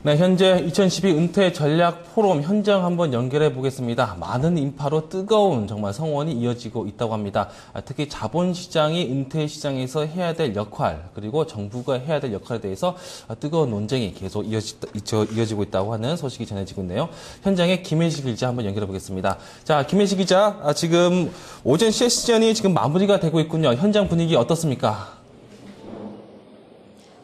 네, 현재 2012 은퇴 전략 포럼 현장 한번 연결해 보겠습니다. 많은 인파로 뜨거운 정말 성원이 이어지고 있다고 합니다. 특히 자본시장이 은퇴 시장에서 해야 될 역할, 그리고 정부가 해야 될 역할에 대해서 뜨거운 논쟁이 계속 이어지고 있다고 하는 소식이 전해지고 있네요. 현장에 김혜식 기자 한번 연결해 보겠습니다. 자, 김혜식 기자, 지금 오전 세션이 지금 마무리가 되고 있군요. 현장 분위기 어떻습니까?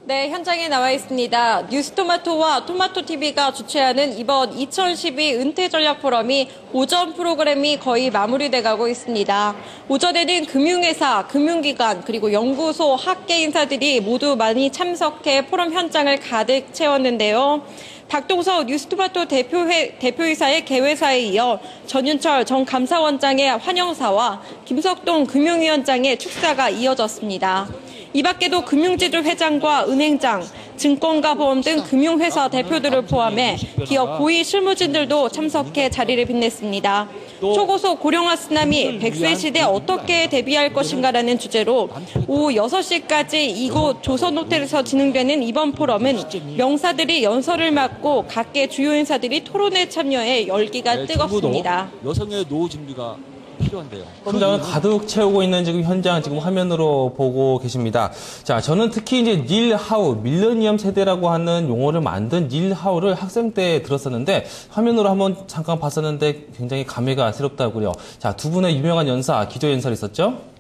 네, 현장에 나와 있습니다. 뉴스토마토와 토마토TV가 주최하는 이번 2012 은퇴 전략 포럼이 오전 프로그램이 거의 마무리돼 가고 있습니다. 오전에는 금융회사, 금융기관, 그리고 연구소, 학계 인사들이 모두 많이 참석해 포럼 현장을 가득 채웠는데요. 박동석 뉴스토마토 대표이사의 개회사에 이어 전윤철 전 감사원장의 환영사와 김석동 금융위원장의 축사가 이어졌습니다. 이 밖에도 금융지주 회장과 은행장, 증권가 보험 등 금융회사 대표들을 포함해 기업 고위 실무진들도 참석해 자리를 빛냈습니다. 초고속 고령화 쓰나미, 100세 시대 어떻게 대비할 것인가라는 주제로 오후 6시까지 이곳 조선호텔에서 진행되는 이번 포럼은 명사들이 연설을 맡고 각계 주요 인사들이 토론에 참여해 열기가 뜨겁습니다. 여성의 노후 준비가 필요한데요. 현장을 가득 채우고 있는 지금 현장 지금 화면으로 보고 계십니다. 자, 저는 특히 이제 닐 하우, 밀레니엄 세대라고 하는 용어를 만든 닐 하우를 학생 때 들었었는데 화면으로 한번 잠깐 봤었는데 굉장히 감회가 새롭다고요. 자, 두 분의 유명한 연사, 기조 연설이 있었죠?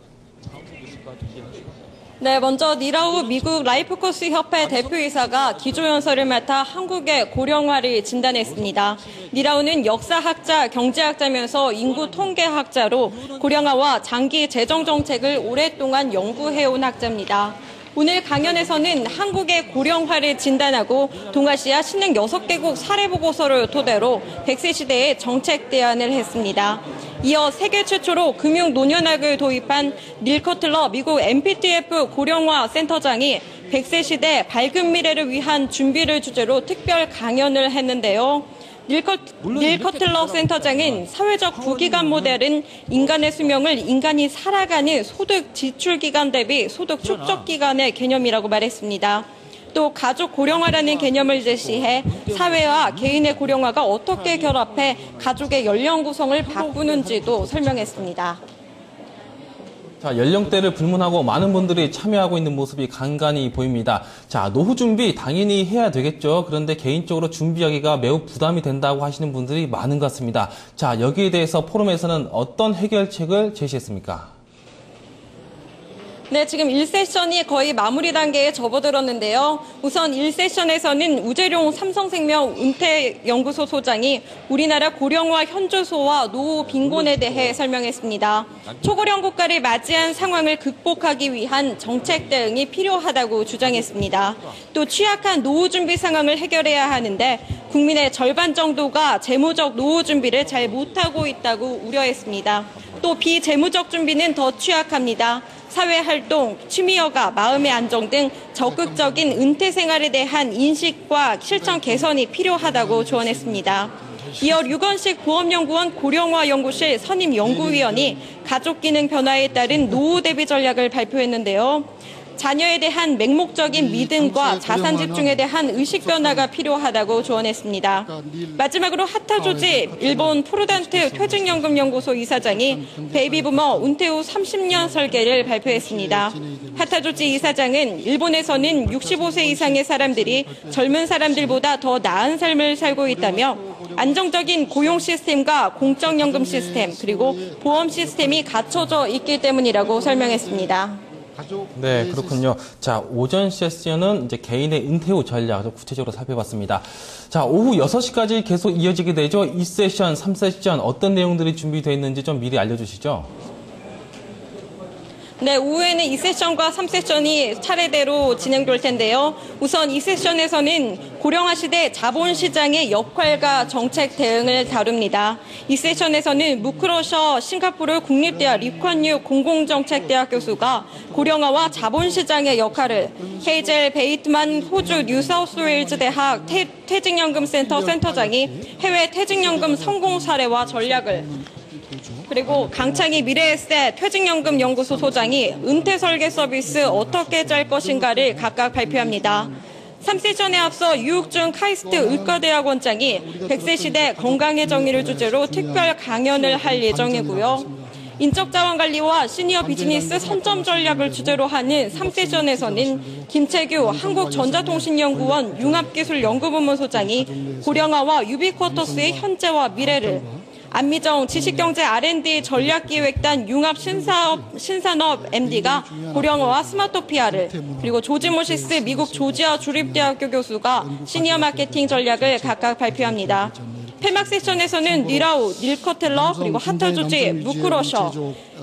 네, 먼저 니라우 미국 라이프코스 협회 대표이사가 기조연설을 맡아 한국의 고령화를 진단했습니다. 니라우는 역사학자, 경제학자면서 인구 통계학자로 고령화와 장기 재정 정책을 오랫동안 연구해온 학자입니다. 오늘 강연에서는 한국의 고령화를 진단하고 동아시아 신흥 6개국 사례보고서를 토대로 100세 시대의 정책 대안을 했습니다. 이어 세계 최초로 금융 노년학을 도입한 닐 커틀러 미국 MPTF 고령화 센터장이 100세 시대 밝은 미래를 위한 준비를 주제로 특별 강연을 했는데요. 닐 커틀러 센터장은 사회적 부기관 모델은 인간의 수명을 인간이 살아가는 소득 지출 기간 대비 소득 축적 기간의 개념이라고 말했습니다. 또 가족 고령화라는 개념을 제시해 사회와 개인의 고령화가 어떻게 결합해 가족의 연령 구성을 바꾸는지도 설명했습니다. 자, 연령대를 불문하고 많은 분들이 참여하고 있는 모습이 간간히 보입니다. 자, 노후 준비 당연히 해야 되겠죠. 그런데 개인적으로 준비하기가 매우 부담이 된다고 하시는 분들이 많은 것 같습니다. 자, 여기에 대해서 포럼에서는 어떤 해결책을 제시했습니까? 네, 지금 1세션이 거의 마무리 단계에 접어들었는데요. 우선 1세션에서는 우재룡 삼성생명 은퇴연구소 소장이 우리나라 고령화 현주소와 노후 빈곤에 대해 설명했습니다. 초고령 국가를 맞이한 상황을 극복하기 위한 정책 대응이 필요하다고 주장했습니다. 또 취약한 노후 준비 상황을 해결해야 하는데 국민의 절반 정도가 재무적 노후 준비를 잘 못하고 있다고 우려했습니다. 또 비재무적 준비는 더 취약합니다. 사회활동, 취미여가, 마음의 안정 등 적극적인 은퇴 생활에 대한 인식과 실천 개선이 필요하다고 조언했습니다. 이어 류건식 보험연구원 고령화연구실 선임연구위원이 가족기능 변화에 따른 노후 대비 전략을 발표했는데요. 자녀에 대한 맹목적인 믿음과 자산 집중에 대한 의식 변화가 필요하다고 조언했습니다. 마지막으로 하타조지 일본 프루던트 퇴직연금연구소 이사장이 베이비부머 은퇴 후 30년 설계를 발표했습니다. 하타조지 이사장은 일본에서는 65세 이상의 사람들이 젊은 사람들보다 더 나은 삶을 살고 있다며 안정적인 고용 시스템과 공적연금 시스템 그리고 보험 시스템이 갖춰져 있기 때문이라고 설명했습니다. 네, 그렇군요. 자, 오전 세션은 이제 개인의 은퇴 후 전략 좀 구체적으로 살펴봤습니다. 자, 오후 6시까지 계속 이어지게 되죠. 2세션, 3세션 어떤 내용들이 준비되어 있는지 좀 미리 알려주시죠. 네, 오후에는 2세션과 3세션이 차례대로 진행될 텐데요. 우선 2세션에서는 고령화 시대 자본시장의 역할과 정책 대응을 다룹니다. 2세션에서는 무크로셔 싱가포르 국립대학 리콴유 공공정책대학 교수가 고령화와 자본시장의 역할을, 헤이젤 베이트만 호주 뉴사우스웨일즈 대학 퇴직연금센터 센터장이 해외 퇴직연금 성공 사례와 전략을, 그리고 강창희 미래에셋 퇴직연금 연구소 소장이 은퇴 설계 서비스 어떻게 짤 것인가를 각각 발표합니다. 3세션에 앞서 유욱준 카이스트 의과대학원장이 100세 시대 건강의 정의를 주제로 특별 강연을 할 예정이고요. 인적자원관리와 시니어 비즈니스 선점 전략을 주제로 하는 3세션에서는 김채규 한국전자통신연구원 융합기술연구부문 소장이 고령화와 유비쿼터스의 현재와 미래를, 안미정 지식경제 R&D 전략기획단 융합신산업 MD가 고령화와 스마토피아를, 그리고 조지 모시스 미국 조지아 주립대학교 교수가 시니어 마케팅 전략을 각각 발표합니다. 폐막 세션에서는 니라우, 닐커텔러, 그리고 하터주지, 무크러셔,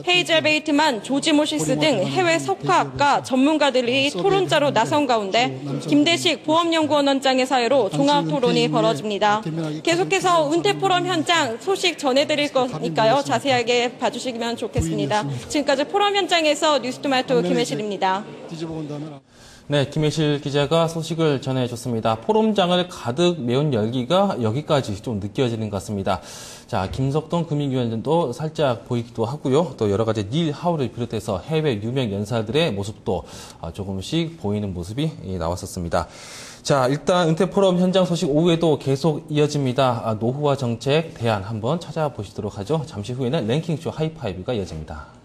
헤이젤 베이트만, 조지 모시스 등 해외 석화학과 전문가들이 토론자로 나선 가운데 김대식 보험연구원 원장의 사회로 종합 토론이 벌어집니다. 계속해서 은퇴 포럼 현장 소식 전해드릴 거니까요. 자세하게 봐주시면 좋겠습니다. 지금까지 포럼 현장에서 뉴스토마토 김혜실입니다. 네, 김혜실 기자가 소식을 전해줬습니다. 포럼장을 가득 메운 열기가 여기까지 좀 느껴지는 것 같습니다. 자, 김석동 금융위원장도 살짝 보이기도 하고요. 또 여러 가지 닐 하울을 비롯해서 해외 유명 연사들의 모습도 조금씩 보이는 모습이 나왔었습니다. 자, 일단 은퇴 포럼 현장 소식 오후에도 계속 이어집니다. 노후화 정책 대안 한번 찾아보시도록 하죠. 잠시 후에는 랭킹쇼 하이파이브가 이어집니다.